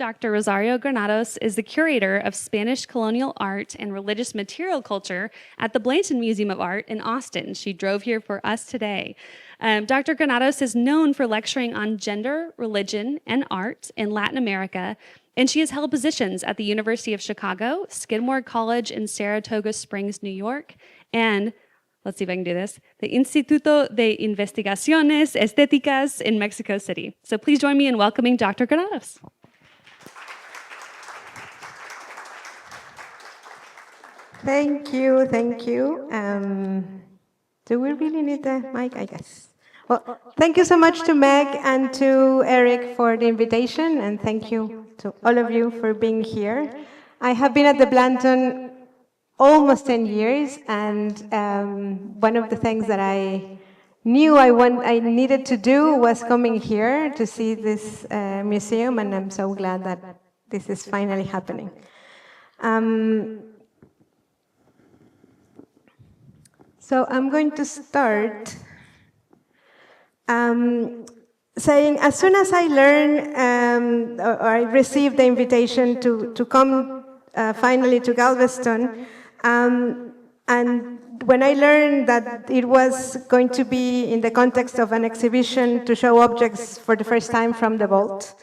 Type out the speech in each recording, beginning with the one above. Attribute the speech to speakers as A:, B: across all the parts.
A: Dr. Rosario Granados is the curator of Spanish colonial art and religious material culture at the Blanton Museum of Art in Austin. She drove here for us today. Dr. Granados is known for lecturing on gender, religion, and art in Latin America, and she has held positions at the University of Chicago, Skidmore College in Saratoga Springs, New York, and let's see if I can do this, the Instituto de Investigaciones Estéticas in Mexico City. So please join me in welcoming Dr. Granados.
B: Thank you, thank you. Do we really need the mic? I guess. Well, thank you so much to Meg and to Eric for the invitation, and thank you to all of you for being here. I have been at the Blanton almost 10 years, and one of the things that I knew I needed to do was coming here to see this museum, and I'm so glad that this is finally happening. So I'm going to start saying, as soon as I learned or I received the invitation to come finally to Galveston, and when I learned that it was going to be in the context of an exhibition to show objects for the first time from the vault,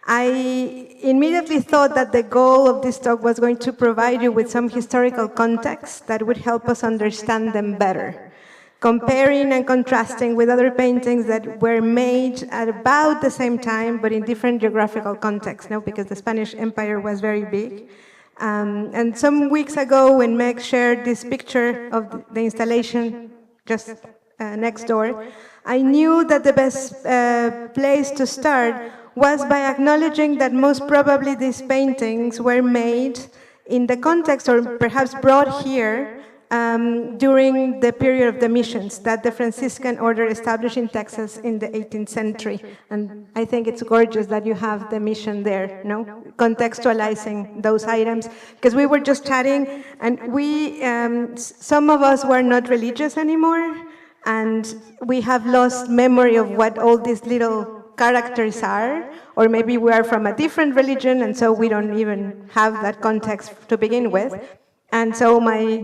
B: I immediately thought that the goal of this talk was going to provide you with some historical context that would help us understand them better, comparing and contrasting with other paintings that were made at about the same time, but in different geographical contexts, because the Spanish Empire was very big. And some weeks ago, when Meg shared this picture of the installation just next door, I knew that the best place to start was by acknowledging that most probably these paintings were made in the context, or perhaps brought here, during the period of the missions that the Franciscan order established in Texas in the 18th century. And I think it's gorgeous that you have the mission there, contextualizing those items. Because we were just chatting, and some of us were not religious anymore, and we have lost memory of what all these little characters are, or maybe we are from a different religion, and so we don't even have that context to begin with. And so my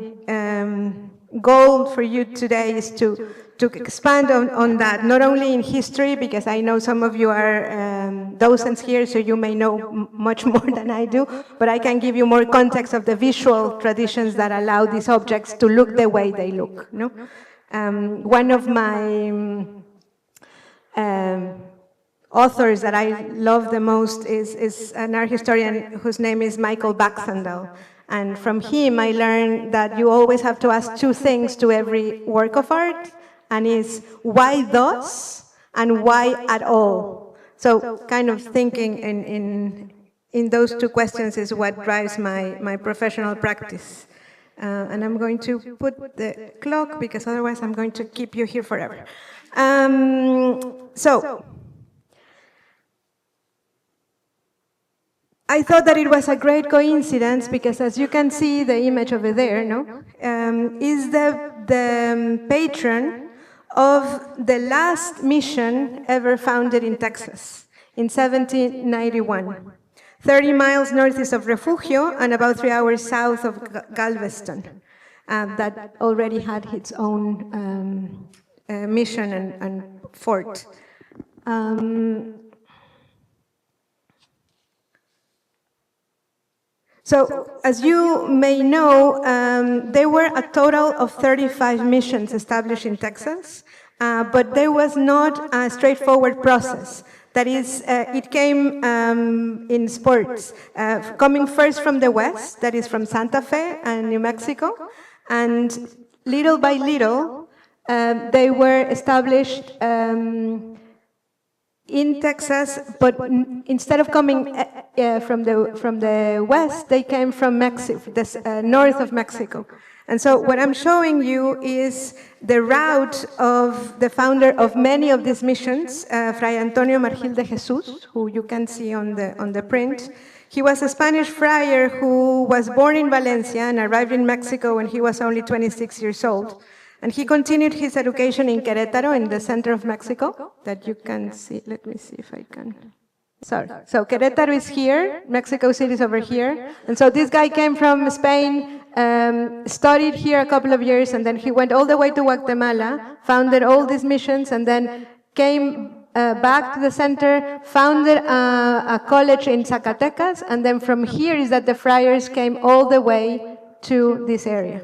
B: goal for you today is to expand on that, not only in history, because I know some of you are docents here, so you may know much more than I do, but I can give you more context of the visual traditions that allow these objects to look the way they look. One of my authors that I love the most is an art historian whose name is Michael Baxendale. And from him, I learned that you always have to ask two things to every work of art, and is why thus and why at all. So kind of thinking in those two questions is what drives my professional practice. And I'm going to put the clock, because otherwise I'm going to keep you here forever. So I thought that it was a great coincidence, because as you can see, the image over there, is the patron of the last mission ever founded in Texas in 1791, 30 miles northeast of Refugio and about 3 hours south of Galveston, that already had its own mission and fort. So, as you may know, there were a total of 35 missions established in Texas, but there was not a straightforward process. That is, it came in spurts, coming first from the west, that is from Santa Fe and New Mexico, and little by little, they were established in Texas, but instead of coming from the west, they came from Mexico, north of Mexico. And so what I'm showing you is the route of the founder of many of these missions, Fray Antonio Margil de Jesus, who you can see on the print. He was a Spanish friar who was born in Valencia and arrived in Mexico when he was only 26 years old. And he continued his education in Querétaro, in the center of Mexico, that you can see. Let me see if I can Sorry. So Querétaro is here, Mexico City is over here. And so this guy came from Spain, studied here a couple of years, and then he went all the way to Guatemala, founded all these missions, and then came back to the center, founded a college in Zacatecas, and then from here is that the friars came all the way to this area.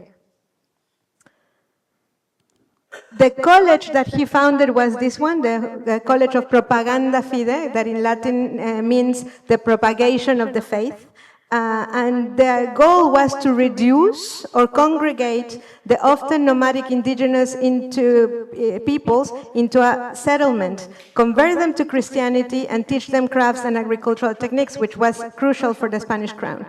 B: The college that he founded was this one, the College of Propaganda Fide, that in Latin means the propagation of the faith. And the goal was to reduce or congregate the often nomadic indigenous peoples into a settlement, convert them to Christianity, and teach them crafts and agricultural techniques, which was crucial for the Spanish crown.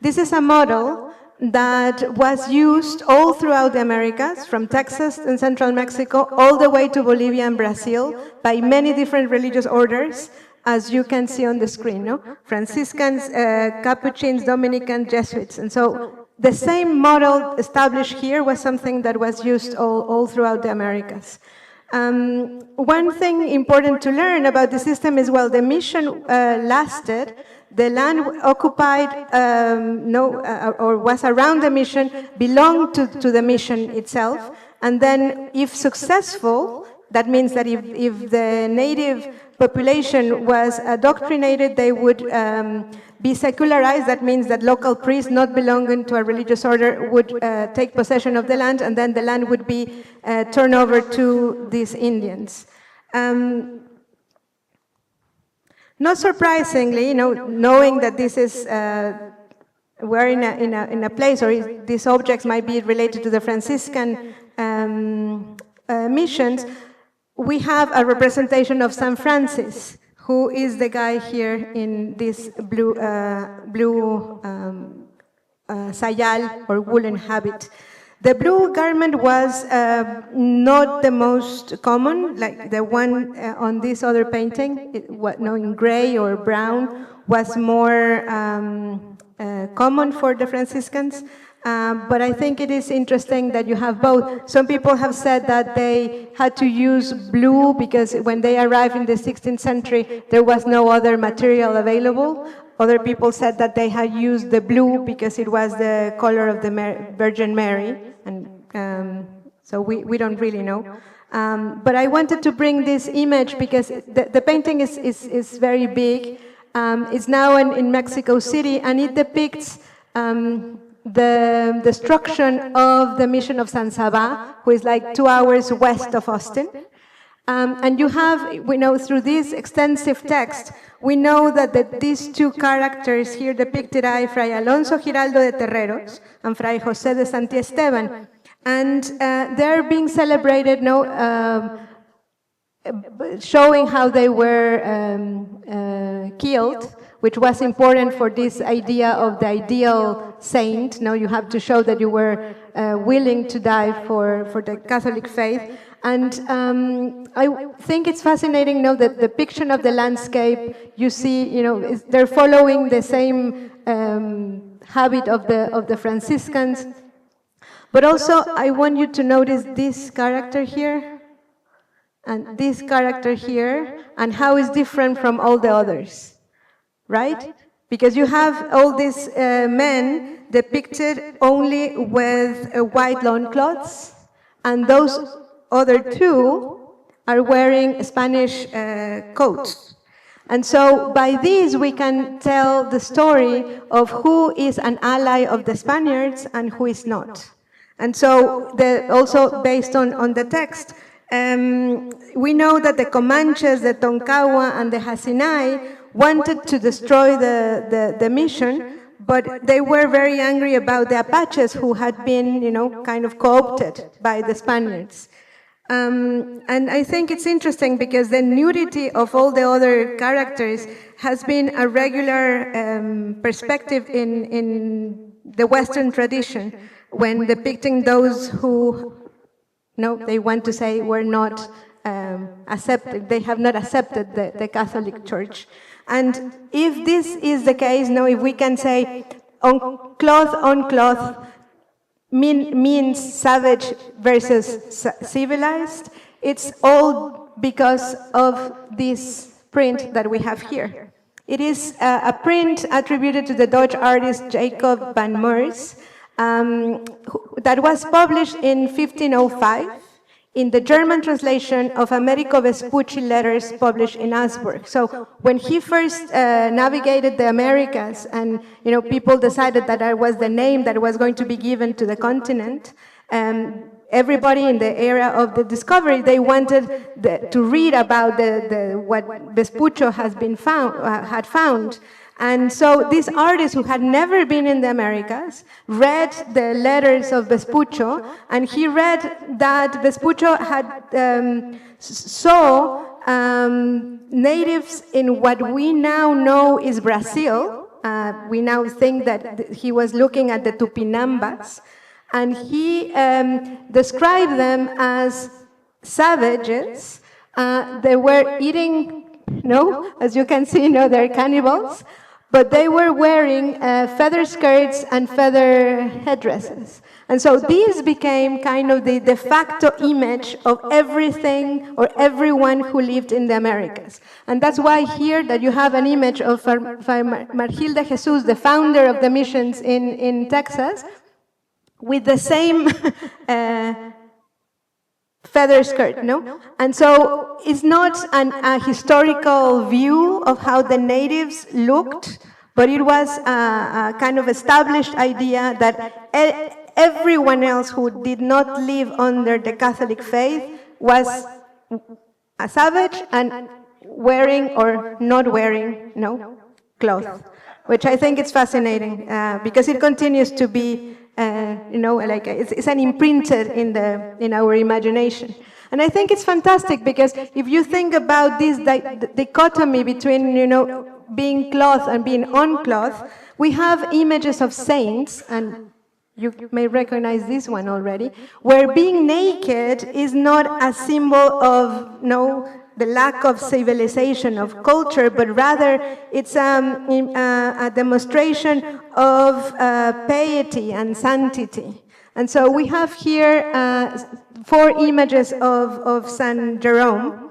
B: This is a model that was used all throughout the Americas, from Texas and central Mexico, all the way to Bolivia and Brazil, by many different religious orders, as you can see on the screen, no? Franciscans, Capuchins, Dominicans, Jesuits. And so the same model established here was something that was used all throughout the Americas. One thing important to learn about the system is, well, the mission lasted. The land occupied, or was around the mission, belonged to the mission itself. And then, if successful, that means that if the native population was adoctrinated, they would be secularized. That means that local priests not belonging to a religious order would take possession of the land, and then the land would be turned over to these Indians. Not surprisingly, knowing that this is, we're in a place, or these objects might be related to the Franciscan missions, we have a representation of St. Francis, who is the guy here in this blue sayal, or woolen habit. The blue garment was not the most common, like the one on this other painting, in gray or brown, was more common for the Franciscans. But I think it is interesting that you have both. Some people have said that they had to use blue because when they arrived in the 16th century, there was no other material available. Other people said that they had used the blue because it was the color of the Virgin Mary. And so we don't really know. But I wanted to bring this image because the painting is very big. It's now in Mexico City, and it depicts the destruction of the mission of San Saba, who is like 2 hours west of Austin. And we know through this extensive text, we know that these two characters here depicted are Fray Alonso Giraldo de Terreros and Fray José de Santiesteban. And they're being celebrated, showing how they were killed, which was important for this idea of the ideal saint. You have to show that you were willing to die for the Catholic faith. And I think it's fascinating, the depiction of the landscape. You see, they're following the same habit of the Franciscans. But also, I want you to notice this character here, and this character here, and how it's different from all the others, right? Because you have all these men depicted only with white loincloths, and those other two are wearing Spanish coats. And so by this we can tell the story of who is an ally of the Spaniards and who is not. And so also based on the text, we know that the Comanches, the Tonkawa, and the Hasinai wanted to destroy the mission, but they were very angry about the Apaches, who had been, kind of co-opted by the Spaniards. And I think it's interesting because the nudity of all the other characters has been a regular perspective in the Western tradition when depicting those who, they want to say were not accepted, they have not accepted the Catholic Church. And if this is the case, if we can say on cloth means savage versus civilized, it's all because of this print that we have here. It is a print attributed to the Dutch artist Jacob van Meurs that was published in 1505 in the German translation of Americo Vespucci letters published in Augsburg. So when he first navigated the Americas, and people decided that that was the name that was going to be given to the continent, everybody in the era of the discovery, they wanted to read about what Vespuccio had found. And so these artists who had never been in the Americas read the letters of Vespuccio, and he read that Vespuccio had saw natives in what we now know is Brazil. We now think that he was looking at the Tupinambas, and he described them as savages. They were eating, as you can see, they're cannibals, but they were wearing feather skirts and feather headdresses. And so these became kind of the de facto image of everything or everyone who lived in the Americas. And that's why here that you have an image of Margilda Jesus, the founder of the missions in Texas, with the same feather skirt, And so it's not a historical view of how the natives looked, but it was a kind of established idea that everyone else who did not live under the Catholic faith was a savage and wearing or not wearing clothes, which I think is fascinating because it continues to be like it's an imprinted in our imagination. And I think it's fantastic because if you think about this dichotomy between being clothed and being unclothed, we have images of saints, and you may recognize this one already, where being naked is not a symbol of the lack of civilization, of culture, but rather it's a demonstration of piety and sanctity. And so we have here 4 images of San Jerome,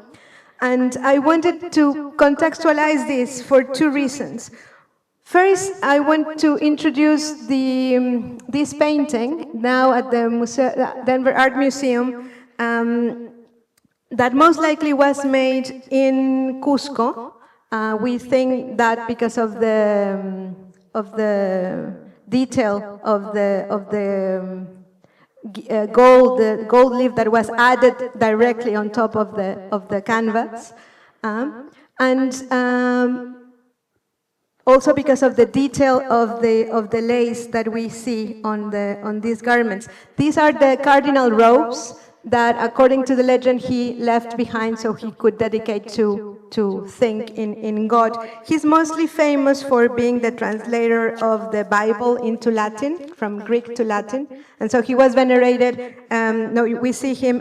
B: and I wanted to contextualize this for 2 reasons. First, I want to introduce this painting now at the Denver Art Museum, that most likely was made in Cusco. We think that because of the detail of the gold leaf that was added directly on top of the canvas, and also because of the detail of the lace that we see on these garments. These are the cardinal robes that, according to the legend, he left behind so he could dedicate to think in God. He's mostly famous for being the translator of the Bible into Latin, from Greek to Latin, and so he was venerated. We see him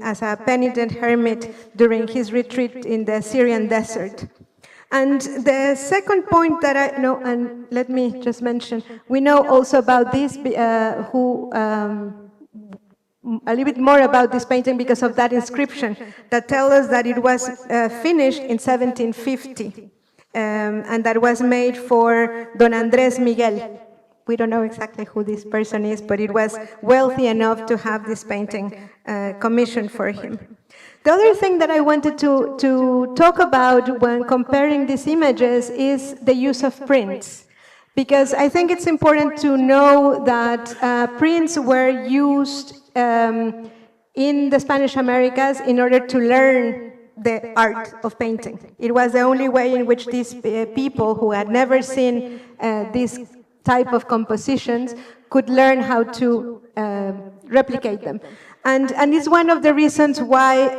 B: as a penitent hermit during his retreat in the Syrian desert. And the second point that I know, and let me just mention, we know also about this, a little bit more about this painting because of that inscription that tells us that it was finished in 1750, and that was made for Don Andrés Miguel. We don't know exactly who this person is, but it was wealthy enough to have this painting commissioned for him. The other thing that I wanted to talk about when comparing these images is the use of prints, because I think it's important to know that prints were used in the Spanish Americas in order to learn the art of painting. It was the only way in which these people who had never seen this type of compositions could learn how to replicate them. And it's one of the reasons why,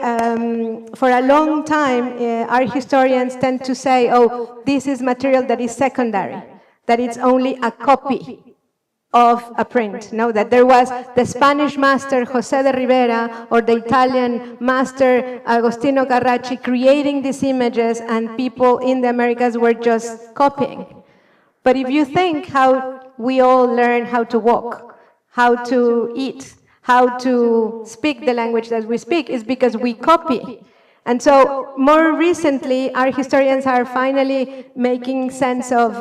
B: for a long time, art historians tend to say, oh, this is material that is secondary, that it's only a copy of a print. That there was the Spanish master José de Rivera or the Italian master Agostino Carracci creating these images, and people in the Americas were just copying. But if you think how we all learn how to walk, how to eat, how to speak the language that we speak, is because we copy. And so more recently, our historians are finally making sense of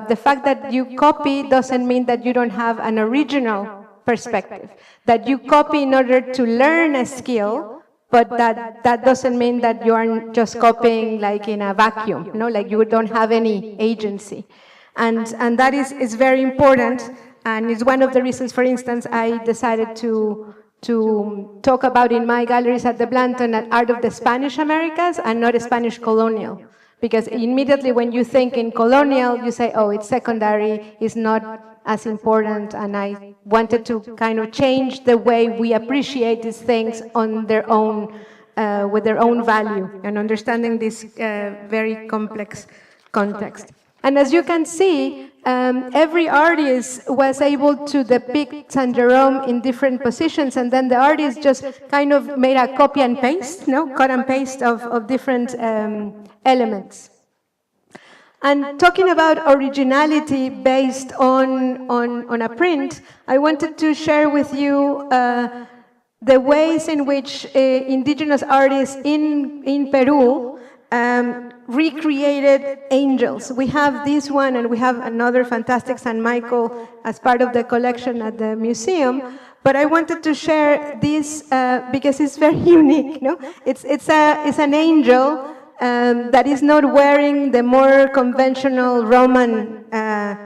B: the fact that you copy doesn't mean that you don't have an original perspective, that you copy in order to learn a skill, but that doesn't mean that you are just copying like in a vacuum, like you don't have any agency. And that is very important, and it's one of the reasons, for instance, I decided to talk about in my galleries at the Blanton at Art of the Spanish Americas and not Spanish colonial. Because immediately when you think in colonial, you say, oh, it's secondary, it's not as important, and I wanted to kind of change the way we appreciate these things on their own, with their own value, and understanding this very complex context. And as you can see, every artist was able to depict San Jerome in different positions, and then the artist just kind of made a copy and paste, cut and paste of different elements. And talking about originality based on a print, I wanted to share with you the ways in which indigenous artists in Peru recreated angels. We have this one, and we have another fantastic San Michael as part of the collection at the museum. But I wanted to share this because it's very unique. It's an angel that is not wearing the more conventional Roman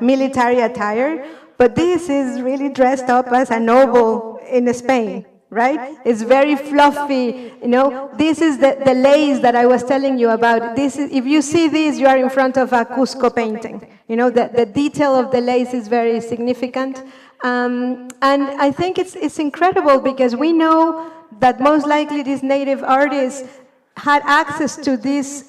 B: military attire, but this is really dressed up as a noble in Spain. Right? It's very fluffy, This is the lace that I was telling you about. This is, if you see this, you are in front of a Cusco painting. The detail of the lace is very significant. And I think it's incredible because we know that most likely these native artists had access to this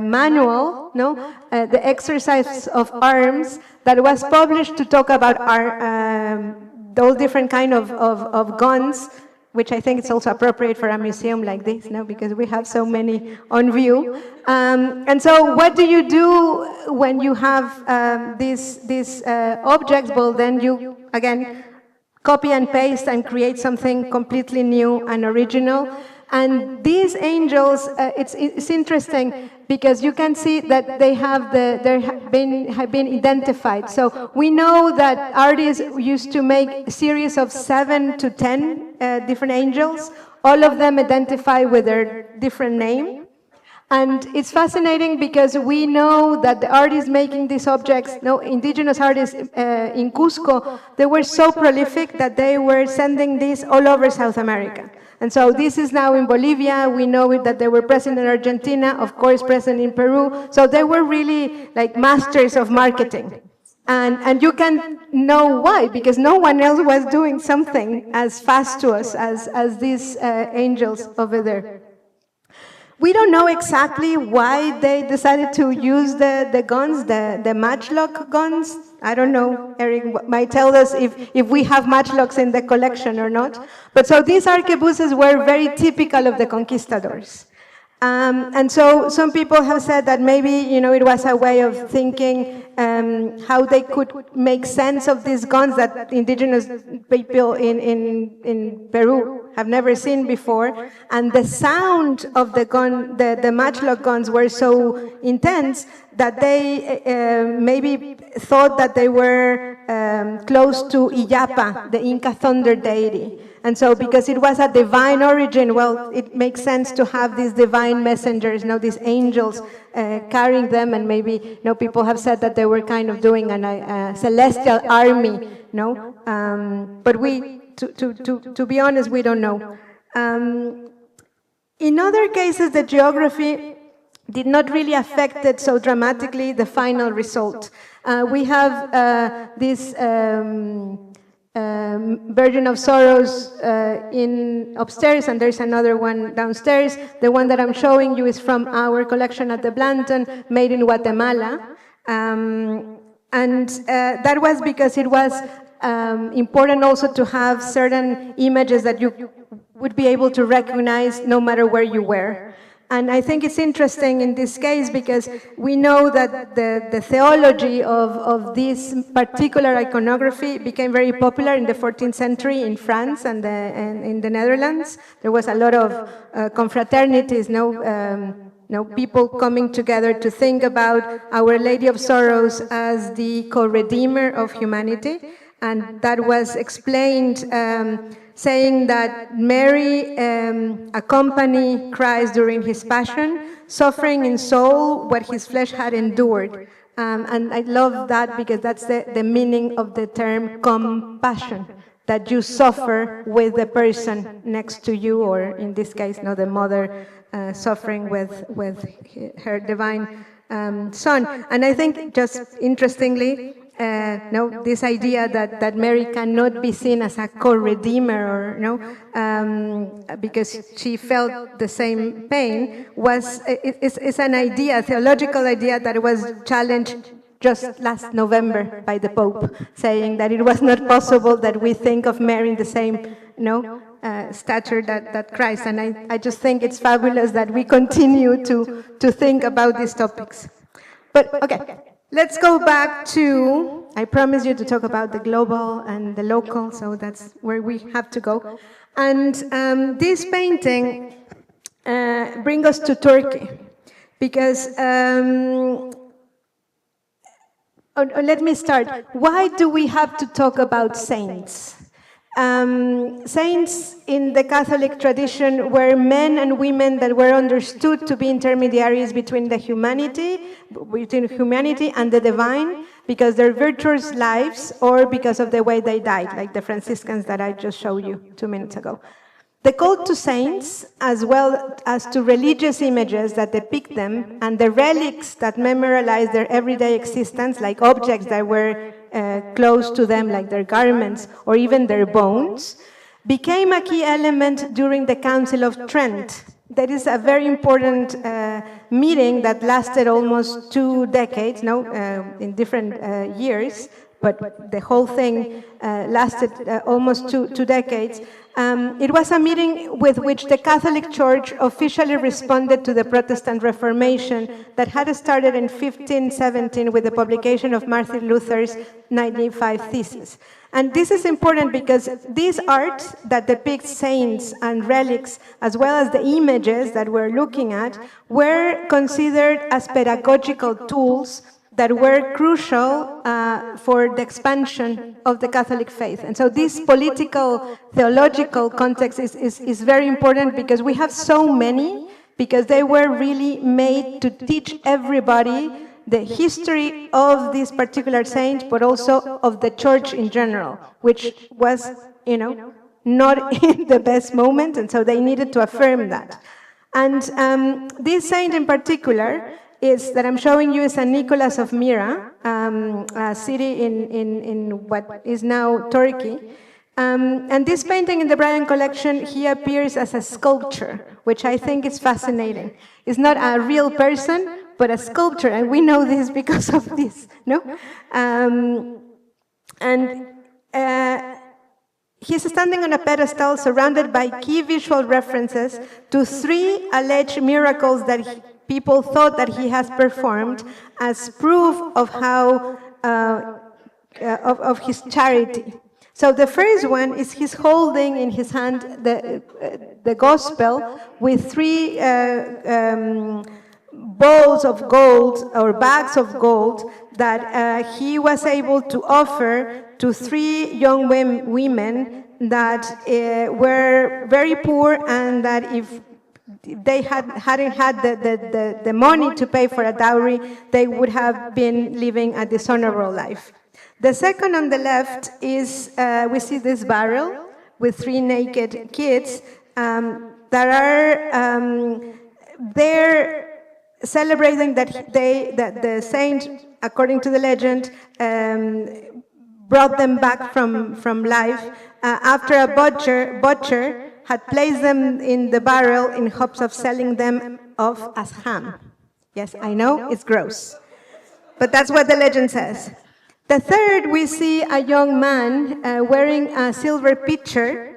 B: manual, the exercise of arms, that was published to talk about those different kind of guns, which I think it's also appropriate for a museum like this, because we have so many on view. And so what do you do when you have these objects? Well, then you, again, copy and paste and create something completely new and original. And these angels, it's interesting because you can see that they have been identified. So we know that artists used to make a series of 7 to 10 different angels, all of them identified with their different name. And it's fascinating because we know that the artists making these objects, indigenous artists in Cusco, they were so prolific that they were sending this all over South America. And so this is now in Bolivia. We know that they were present in Argentina, of course present in Peru. So they were really like masters of marketing. And you can know why, because no one else was doing something as fast to us as these angels over there. We don't know exactly why they decided to use the guns, the matchlock guns. I don't know, Eric might tell us if we have matchlocks in the collection or not. But so these arquebuses were very typical of the conquistadors. And so some people have said that maybe, it was a way of thinking how they could make sense of these guns that indigenous people in Peru have never seen before. And the sound of the gun, the matchlock guns were so intense that they maybe thought that they were close to Illapa, the Inca thunder deity. And so because it was a divine origin, well, it makes sense to have these divine messengers, these angels carrying them, and maybe, people have said that they were kind of doing a celestial army, but to be honest, we don't know. In other cases, the geography did not really affect it so dramatically, the final result. We have this Virgin of Sorrows in upstairs, and there's another one downstairs. The one that I'm showing you is from our collection at the Blanton, made in Guatemala. And that was because it was important also to have certain images that you would be able to recognize no matter where you were. And I think it's interesting in this case because we know that the theology of this particular iconography became very popular in the 14th century in France and in the Netherlands. There was a lot of confraternities, people coming together to think about Our Lady of Sorrows as the co-redeemer of humanity. And that was explained saying that Mary accompanied Christ during his passion, suffering in soul what his flesh had endured. And I love that because that's the meaning of the term compassion, that you suffer with the person next to you, or in this case, the mother suffering with her divine son. And I think, just interestingly, this idea that Mary cannot be seen as a co-redeemer, or because she felt the same pain, is an idea, a theological idea that was challenged just last November by the Pope, saying that it was not possible that we think of Mary in the same stature that Christ. And I just think it's fabulous that we continue to think about these topics. But okay, let's go back to, I promised you to talk about the global and the local, so that's where we have to go. And this painting brings us to Turkey, because let me start. Why do we have to talk about saints? Saints in the Catholic tradition were men and women that were understood to be intermediaries between humanity and the divine, because their virtuous lives or because of the way they died, like the Franciscans that I just showed you 2 minutes ago. The cult to saints, as well as to religious images that depict them, and the relics that memorialize their everyday existence, like objects that were close to them, like their garments or even their bones, became a key element during the Council of Trent. That is a very important meeting that lasted almost 2 decades, in different years, but the whole thing lasted almost two decades. It was a meeting with which the Catholic Church officially responded to the Protestant Reformation that had started in 1517 with the publication of Martin Luther's 95 Theses. And this is important because these art that depicts saints and relics, as well as the images that we're looking at, were considered as pedagogical tools that were crucial for the expansion of the Catholic faith. And so this political, theological context is very important because we have so many, because they were really made to teach everybody the history of this particular saint, but also of the church in general, which was, not in the best moment, and so they needed to affirm that. And this saint in particular that I'm showing you is San Nicholas of Myra, a city in what is now Turkey. And this painting in the Bryan collection, he appears as a sculpture, which I think is fascinating. It's not a real person, but a sculpture, and we know this because of this, no? He's standing on a pedestal surrounded by key visual references to 3 alleged miracles that people thought that he has performed as proof of how of his charity. So the first one is he's holding in his hand the gospel with 3 balls of gold or bags of gold that he was able to offer to 3 young women that were very poor, and that if they hadn't had the money to pay for a dowry, they would have been living a dishonorable life. The second on the left is, we see this barrel with 3 naked kids that are they're celebrating that the saint, according to the legend, brought them back from life after a butcher had placed them in the barrel in hopes of selling them off as ham. Yes, I know, it's gross, but that's what the legend says. The third, we see a young man wearing a silver pitcher,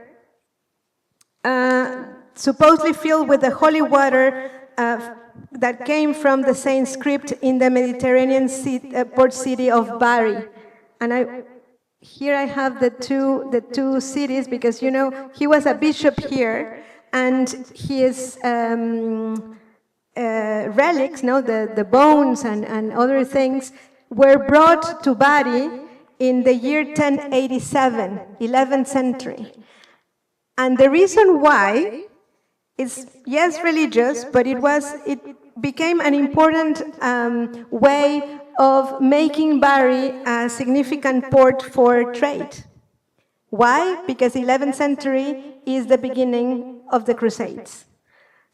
B: supposedly filled with the holy water that came from the same script in the Mediterranean port city of Bari. And here I have the two cities, because, you know, he was a bishop here, and his relics, no, the bones and other things, were brought to Bari in the year 1087, 11th century. And the reason why is, yes, religious, but it became an important way of making Bari a significant port for trade. Why? Because 11th century is the beginning of the Crusades.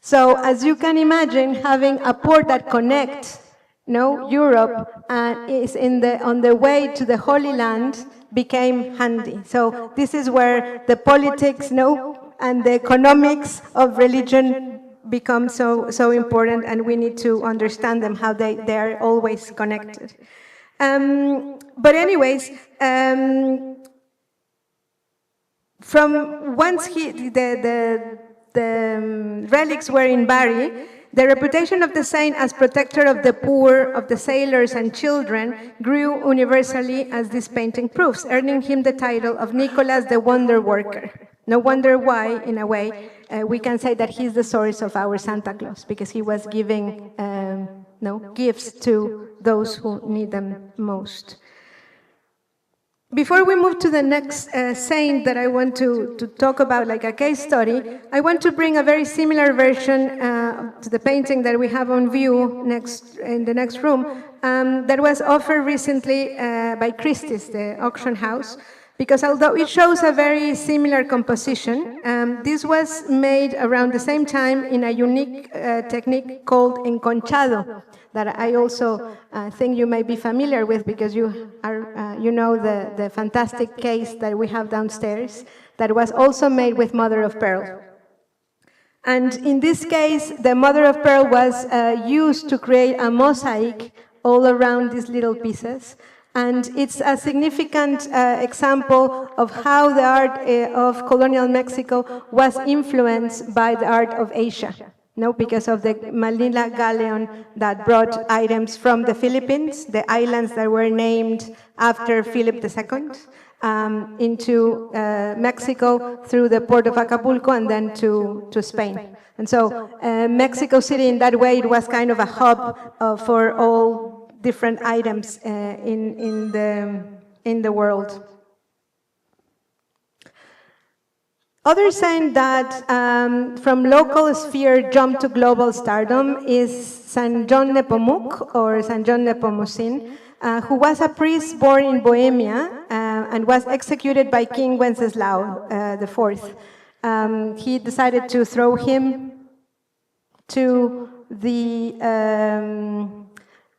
B: So, as you can imagine, having a port that connects, Europe is on the way to the Holy Land became handy. So this is where the politics, and the economics of religion become so important, and we need to understand them, how they are always connected. But anyways, from once the relics were in Bari, the reputation of the saint as protector of the poor, of the sailors and children, grew universally, as this painting proves, earning him the title of Nicholas the Wonder Worker. No wonder why, in a way, we can say that he's the source of our Santa Claus, because he was giving gifts to those who need them most. Before we move to the next saint that I want to talk about, like a case study, I want to bring a very similar version to the painting that we have on view in the next room, that was offered recently by Christie's, the auction house, because although it shows a very similar composition, this was made around the same time in a unique technique called enconchado, that I also think you may be familiar with, because you know the fantastic case that we have downstairs that was also made with mother of pearl. And in this case, the mother of pearl was used to create a mosaic all around these little pieces. And it's a significant example of how the art of colonial Mexico was influenced by the art of Asia. Because of the Manila galleon that brought items from the Philippines, the islands that were named after Philip II, into Mexico through the port of Acapulco and then to Spain. And so Mexico City, in that way, it was kind of a hub for all different items in the world. Other saint that from local sphere jumped to global stardom is San John Nepomuc, or San John Nepomucin, who was a priest born in Bohemia and was executed by King Wenceslao IV. He decided to throw him to the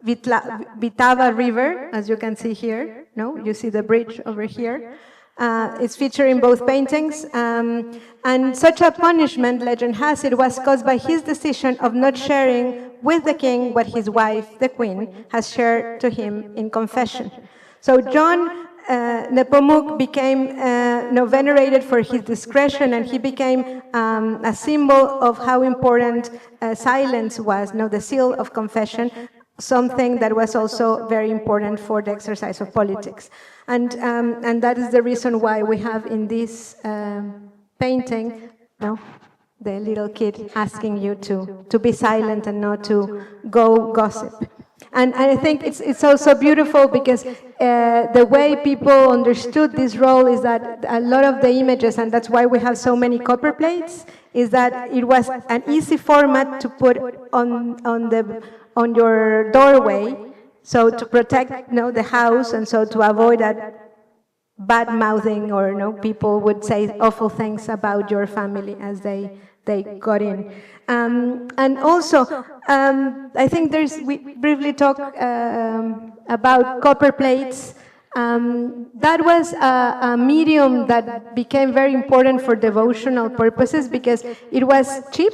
B: Vitava River, as you can see here. You see the bridge over here. It's featured in both paintings. And such a punishment, legend has it, was caused by his decision of not sharing with the king what his wife, the queen, has shared to him in confession. So John Nepomuc became venerated for his discretion, and he became a symbol of how important silence was, the seal of confession, something that was also very important for the exercise of politics. And that is the reason why we have in this painting, the little kid asking you to be silent and not to go gossip. And I think it's also beautiful because the way people understood this role is that a lot of the images, and that's why we have so many copper plates, is that it was an easy format to put on your doorway, so to protect the house, and so to avoid that bad mouthing, or people would say awful things about your family as they got in. And also, I think we briefly talked about copper plates. That was a medium that became very important for devotional purposes because it was cheap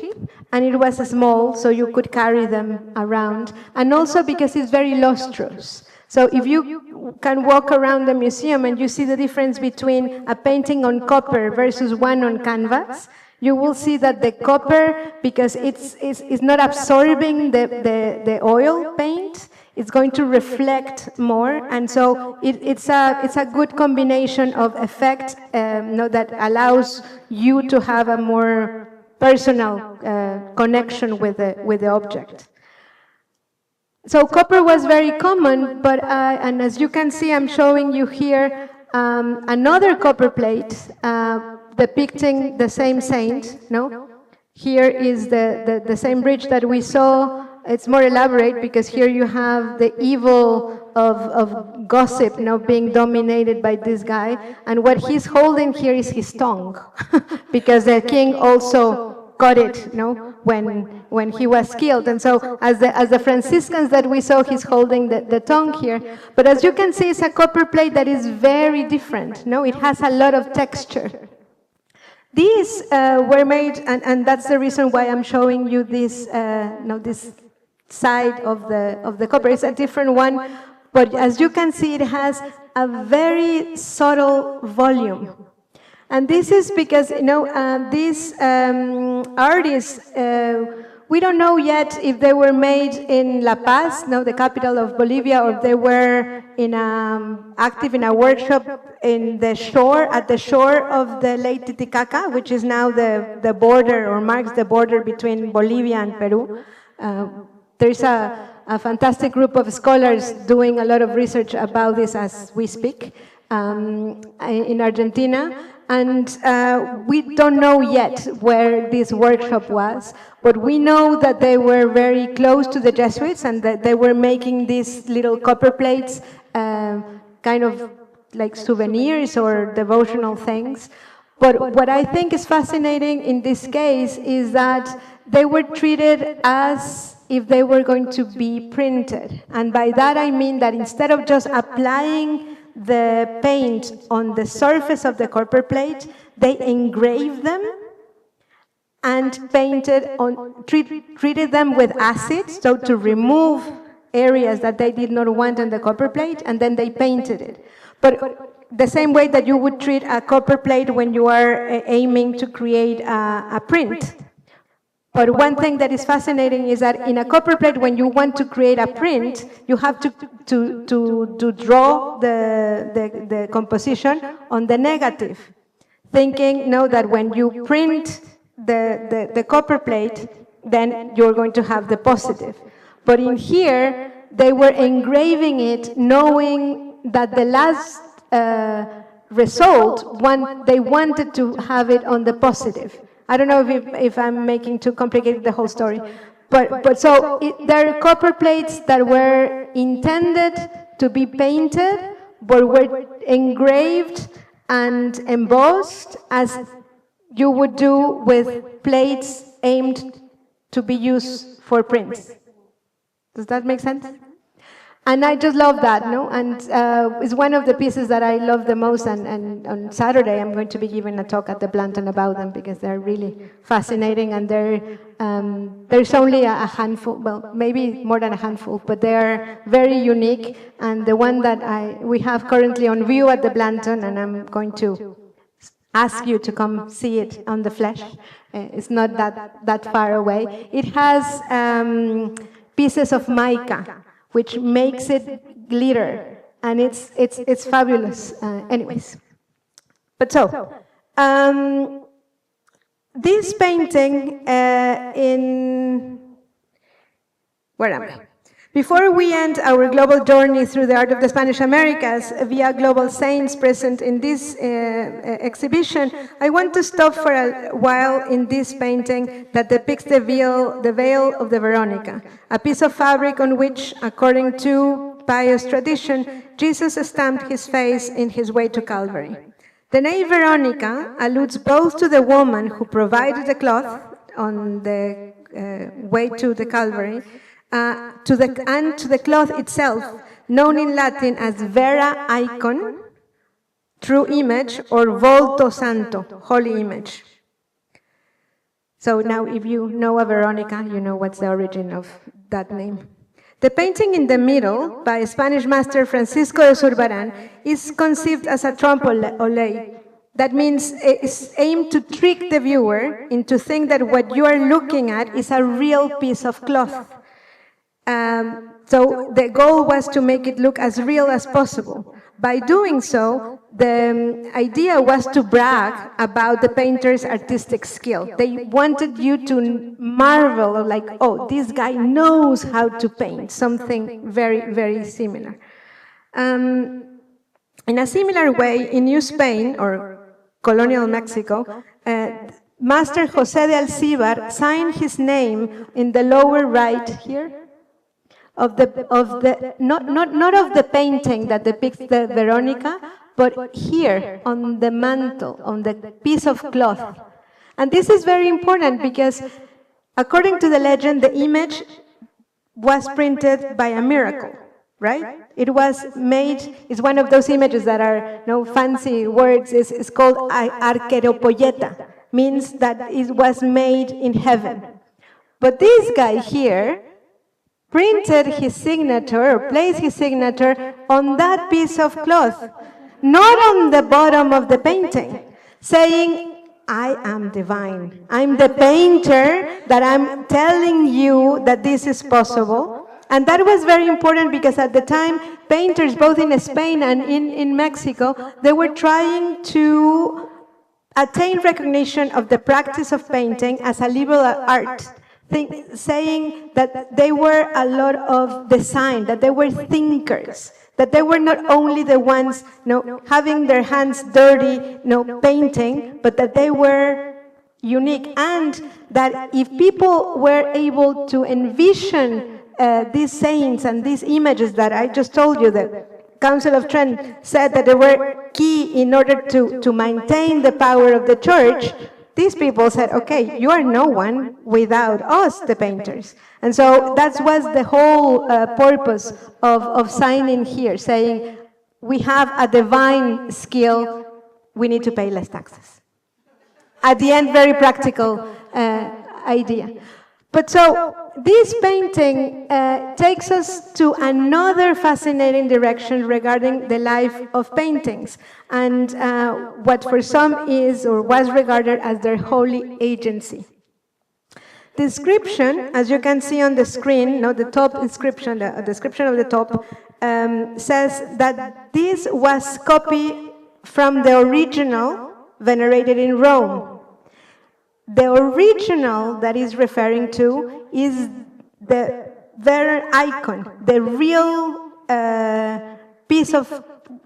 B: and it was small, so you could carry them around, and also because it's very lustrous. So if you can walk around the museum and you see the difference between a painting on copper versus one on canvas, you will see that the copper, because it's not absorbing the oil paint, it's going to reflect more, and so it's a good combination of effect that allows you to have a more personal connection with the object. So copper was very common, but and as you can see, I'm showing you here another copper plate depicting the same saint. No, here is the same bridge that we saw. It's more elaborate because here you have the evil of gossip now being dominated by this guy, and what he's holding here is his tongue, because the king also got it, when he was killed. And so as the Franciscans that we saw, he's holding the tongue here. But as you can see, it's a copper plate that is very different. It has a lot of texture. These were made, and that's the reason why I'm showing you this, this side of the copper. It's a different one, but as you can see, it has a very subtle volume. And this is because, these artists, we don't know yet if they were made in La Paz, the capital of Bolivia, or they were active in a workshop at the shore of the Lake Titicaca, which is now the border, or marks the border between Bolivia and Peru. There's a fantastic group of scholars doing a lot of research about this as we speak in Argentina. And we don't know yet where this workshop was, but we know that they were very close to the Jesuits and that they were making these little copper plates, kind of like souvenirs or devotional things. But what I think is fascinating in this case is that they were treated as if they were going to be printed. And by that I mean that instead of just applying the paint on the surface of the copper plate, they engraved them and treated them with acid, so to remove areas that they did not want on the copper plate, and then they painted it. But the same way that you would treat a copper plate when you are aiming to create a print. But one thing that is fascinating is that in a copper plate, when you want to create a print, you have to draw the composition on the negative, thinking that when you print the copper plate, then you're going to have the positive. But in here, they were engraving it knowing that the last result, they wanted to have it on the positive. I don't know if I'm making too complicated the whole story, but so there are copper plates that were intended to be painted, but were engraved and embossed as you would do with plates aimed to be used for prints. Does that make sense? And I just love that, and it's one of the pieces that I love the most, and on Saturday I'm going to be giving a talk at the Blanton about them because they're really fascinating, and there's only a handful, well, maybe more than a handful, but they're very unique, and the one that we have currently on view at the Blanton, and I'm going to ask you to come see it on the flesh. It's not that far away. It has pieces of mica, which makes it glitter, and it's fabulous. Anyways, but so this painting where am I? Before we end our global journey through the art of the Spanish Americas via global saints present in this exhibition, I want to stop for a while in this painting that depicts the veil of the Veronica, a piece of fabric on which, according to pious tradition, Jesus stamped his face in his way to Calvary. The name Veronica alludes both to the woman who provided the cloth on the way to the Calvary, and to the cloth itself, known in Latin as vera icon, true image, or volto santo, holy image. So now if you know a Veronica, you know what's the origin of that name. The painting in the middle, by Spanish master Francisco de Zurbarán, is conceived as a trompe l'oeil, That means it's aimed to trick the viewer into think that what you are looking at is a real piece of cloth. So the goal was to make it look as real as possible. By doing so, the idea was to brag about the painter's artistic skill. They wanted you to marvel, like, oh, this guy knows how to paint, something very, very similar. In a similar way, in New Spain, or colonial Mexico, Master José de Alcíbar signed his name in the lower right here of the not of the painting that depicts the Veronica, but here on the mantle, on the piece of cloth. And this is very important because, according to the legend, the image was printed by a miracle, right? It was made, it's one of those images that are no fancy words, it's called arqueropolleta, means that it was made in heaven. But this guy here printed his signature, or placed his signature on that piece of cloth, not on the bottom of the painting, saying, I am divine. I'm the painter that I'm telling you that this is possible. And that was very important because at the time, painters, both in Spain and in Mexico, they were trying to attain recognition of the practice of painting as a liberal art, saying that they were a lot of design, that they were thinkers, that they were not only the ones having their hands dirty painting, but that they were unique, and that if people were able to envision these saints and these images that I just told you, the Council of Trent said that they were key in order to maintain the power of the church, these people said, okay, you are no one without us, the painters. And so that was the whole purpose of signing here, saying, we have a divine skill, we need to pay less taxes. At the end, very practical idea. But so this painting takes us to another fascinating direction regarding the life of paintings and what for some is or was regarded as their holy agency. The inscription, as you can see on the screen, the top inscription, the description of the top, says that this was copied from the original venerated in Rome. The original that is referring to is the very icon, the real piece of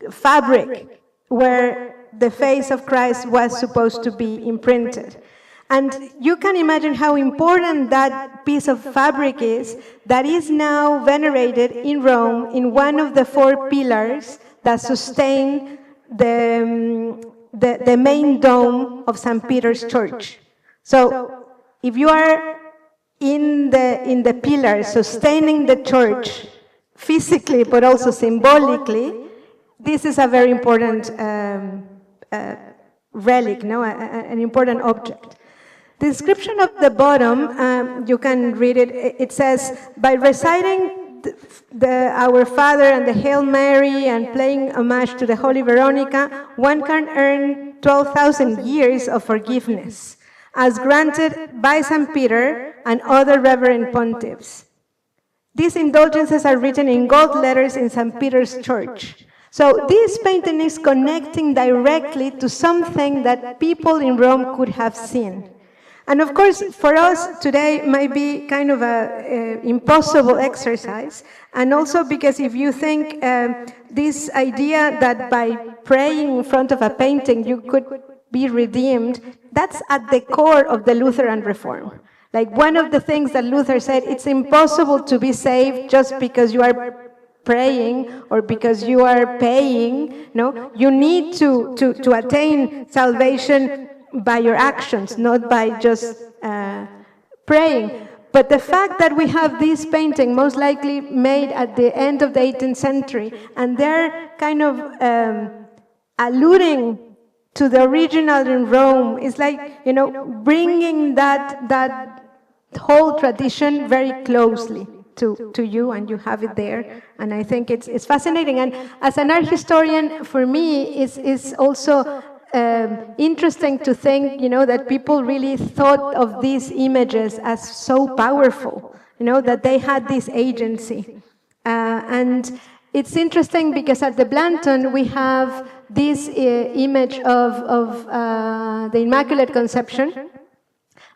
B: fabric where the face of Christ was supposed to be imprinted. And you can imagine how important that piece of fabric is that is now venerated in Rome in one of the 4 pillars that sustain the main dome of St. Peter's Church. So, if you are in the pillar sustaining the church physically but also symbolically, this is a very important relic, an important object. The inscription at the bottom, you can read it, it says, by reciting Our Father and the Hail Mary and paying homage to the Holy Veronica, one can earn 12,000 years of forgiveness, as granted by St. Peter and other reverend pontiffs. These indulgences are written in gold letters in St. Peter's Church. So this painting is connecting directly to something that people in Rome could have seen. And of course, for us today might be kind of an impossible exercise. And also because if you think this idea that by praying in front of a painting you could be redeemed, that's at the core of the Lutheran reform. Like one of the things that Luther said, it's impossible to be saved just because you are praying or because you are paying. No, you need to attain salvation by your actions, not by just praying. But the fact that we have this painting, most likely made at the end of the 18th century, and they're kind of alluding to the original in Rome, is like, bringing that whole tradition very closely to you, and you have it there. And I think it's fascinating. And as an art historian, for me, it's also interesting to think, that people really thought of these images as so powerful, that they had this agency. And it's interesting because at the Blanton we have this image of the Immaculate Conception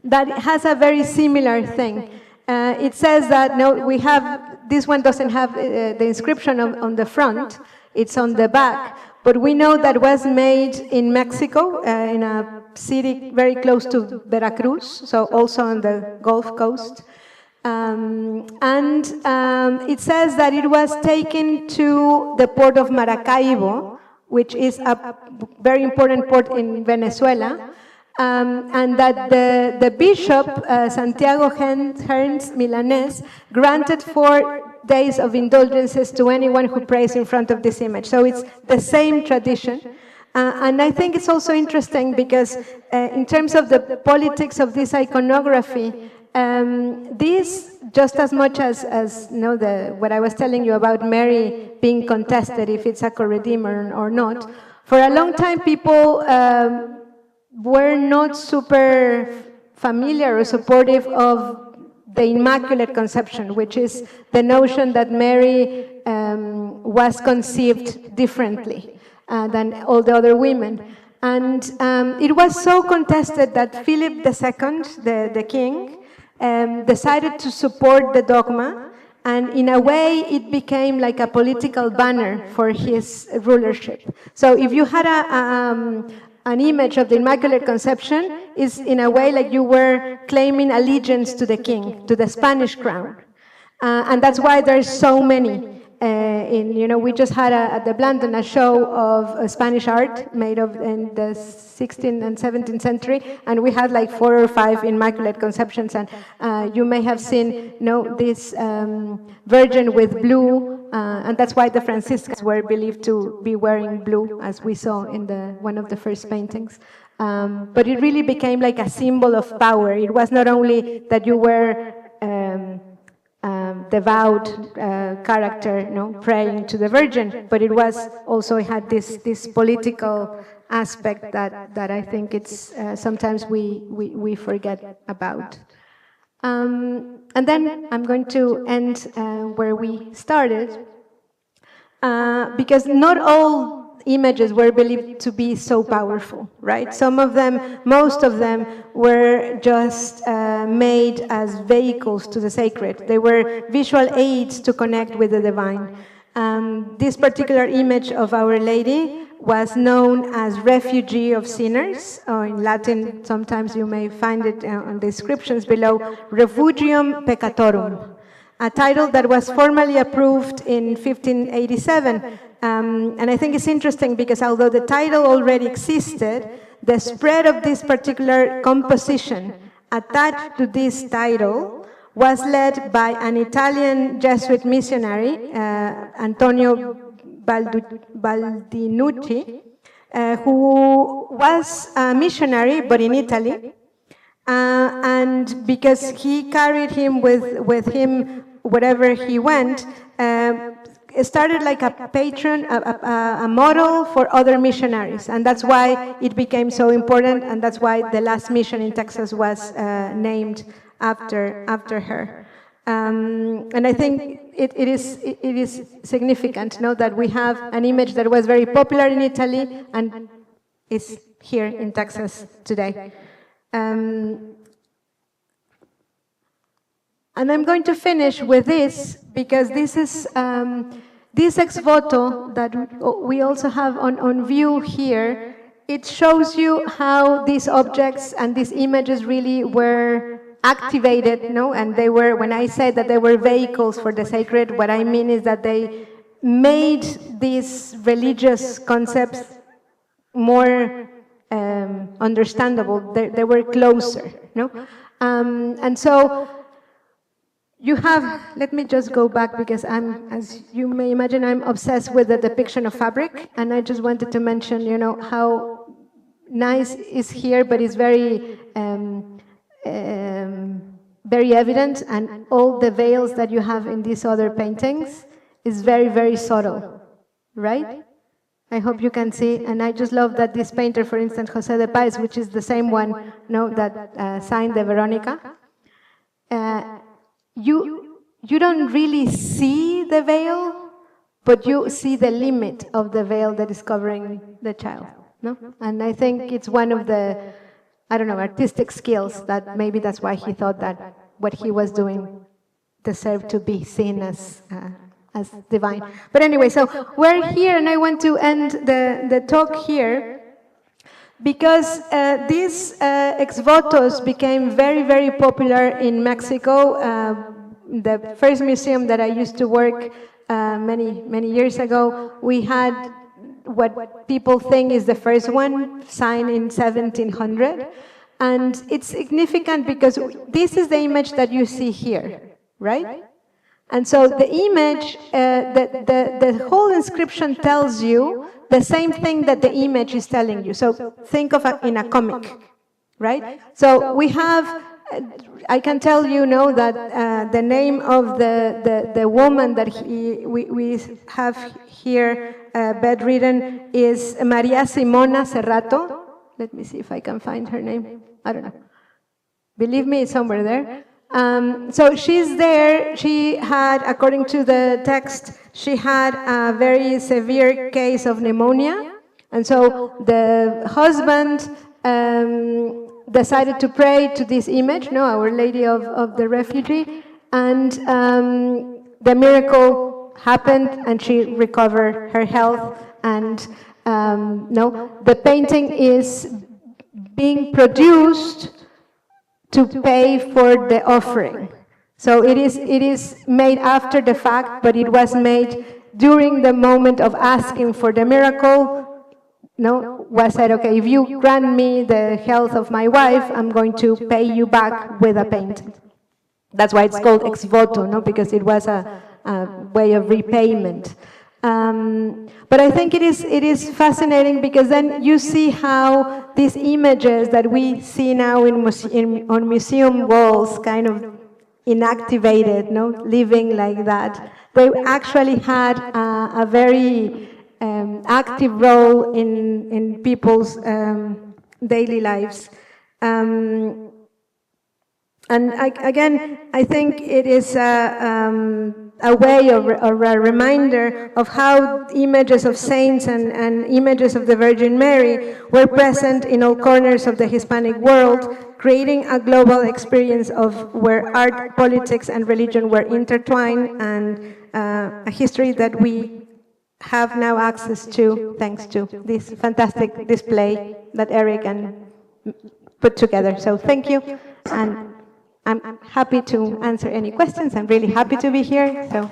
B: that has a very similar thing. It says that, no, we have, this one doesn't have the inscription on the front, it's on the back, but we know that was made in Mexico, in a city very close to Veracruz, so also on the Gulf Coast. It says that it was taken to the port of Maracaibo, which is a very important port in Venezuela, and that the bishop, Santiago Herns Milanés, granted 4 days of indulgences to anyone who prays in front of this image. So it's the same tradition. And I think it's also interesting because in terms of the politics of this iconography, this, just as much as what I was telling you about Mary being contested, if it's a co-redeemer or not, for a long time people were not super familiar or supportive of the Immaculate Conception, which is the notion that Mary was conceived differently than all the other women. And it was so contested that Philip II, the king, decided to support the dogma, and in a way it became like a political banner for his rulership. So if you had an image of the Immaculate Conception, is in a way like you were claiming allegiance to the king, to the Spanish crown. And that's why there's so many. We just had at the Blanton a show of Spanish art made in the 16th and 17th century, and we had like 4 or 5 Immaculate Conceptions, and you may have seen this Virgin with blue, and that's why the Franciscans were believed to be wearing blue, as we saw in one of the first paintings. But it really became like a symbol of power. It was not only that you were devout character, praying to the Virgin, but it was also, it had this political aspect that I think it's sometimes we forget about. And then I'm going to end where we started, because not all images were believed to be so powerful, right? Some of them, most of them, were just made as vehicles to the sacred. They were visual aids to connect with the divine. This particular image of Our Lady was known as Refugee of Sinners, or in Latin, sometimes you may find it on the descriptions below, Refugium Peccatorum, a title that was formally approved in 1587. And I think it's interesting because although the title already existed, the spread of this particular composition attached to this title was led by an Italian Jesuit missionary, Antonio Baldinucci, who was a missionary, but in Italy. And because he carried him with him wherever he went, it started like a patron, a model for other missionaries, and that's why it became so important, and that's why the last mission in Texas was named after her. And I think it is significant, that we have an image that was very popular in Italy and is here in Texas today. And I'm going to finish with this, because this is this ex voto that we also have on view here. It shows you how these objects and these images really were activated, and they were, when I said that they were vehicles for the sacred, what I mean is that they made these religious concepts more understandable. They were closer, and so you have, let me just go back, because as you may imagine, I'm obsessed with the depiction of fabric, and I just wanted to mention, how nice is here, but it's very, very evident, and all the veils that you have in these other paintings is very, very subtle, right? I hope you can see, and I just love that this painter, for instance, José de Páez, which is the same one, no, that signed the Veronica. You don't really see the veil, but you see the limit of the veil that is covering the child, no? And I think it's one of the, I don't know, artistic skills that maybe that's why he thought that what he was doing deserved to be seen as divine. But anyway, so we're here, and I want to end the talk here because these ex votos became very, very popular in Mexico. The first museum that I used to work many years ago, we had what people think is the first one, signed in 1700. And it's significant because this is the image that you see here, right? And so the image, the whole inscription tells you the same thing that the image is telling you. So think of in a comic, right? So we have, I can tell you, that the name of the woman that we have here bedridden is Maria Simona Serrato. Let me see if I can find her name. I don't know. Believe me, it's somewhere there. So she's there. She had, according to the text, she had a very severe case of pneumonia. And so the husband decided to pray to this image, Our Lady of the Refugee. And the miracle happened, and she recovered her health. And the painting is being produced to pay for the offering. So it is made after the fact, but it was made during the moment of asking for the miracle. Was said, okay, if you grant me the health of my wife, I'm going to pay you back with a painting. That's why it's called ex voto, because it was a way of repayment. But I think it is fascinating because then you see how these images that we see now on museum walls, kind of inactivated, living like that, they actually had a very active role in people's daily lives. And again, I think it is a way or a reminder of how images of saints and images of the Virgin Mary were present in all corners of the Hispanic world, creating a global experience of where art, politics, and religion were intertwined, and a history that we have now access to thanks to this fantastic display that Eric put together. So thank you. And I'm happy to answer any questions. I'm really happy to be here. So.